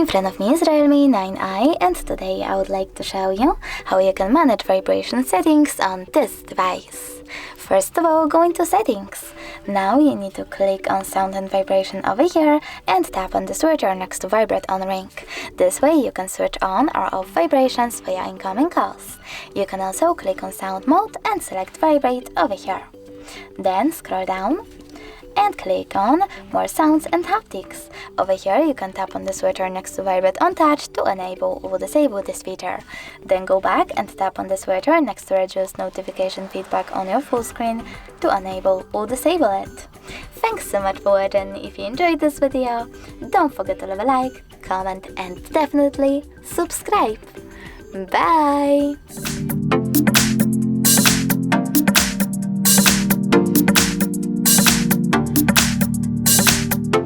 In front of me is REALME 9i, and today I would like to show you how you can manage vibration settings on this device. First of all, go into settings. Now you need to click on sound and vibration over here and tap on the switcher next to Vibrate On ring. This way you can switch on or off vibrations via incoming calls. You can also click on sound mode and select vibrate over here. Then scroll down and click on More Sounds and Haptics. Over here you can tap on the switcher next to Vibrate On Touch to enable or disable this feature. Then go back and tap on the switcher next to Reduce Notification Feedback on your full screen to enable or disable it. Thanks so much for watching. If you enjoyed this video, don't forget to leave a like, comment and definitely subscribe. Bye!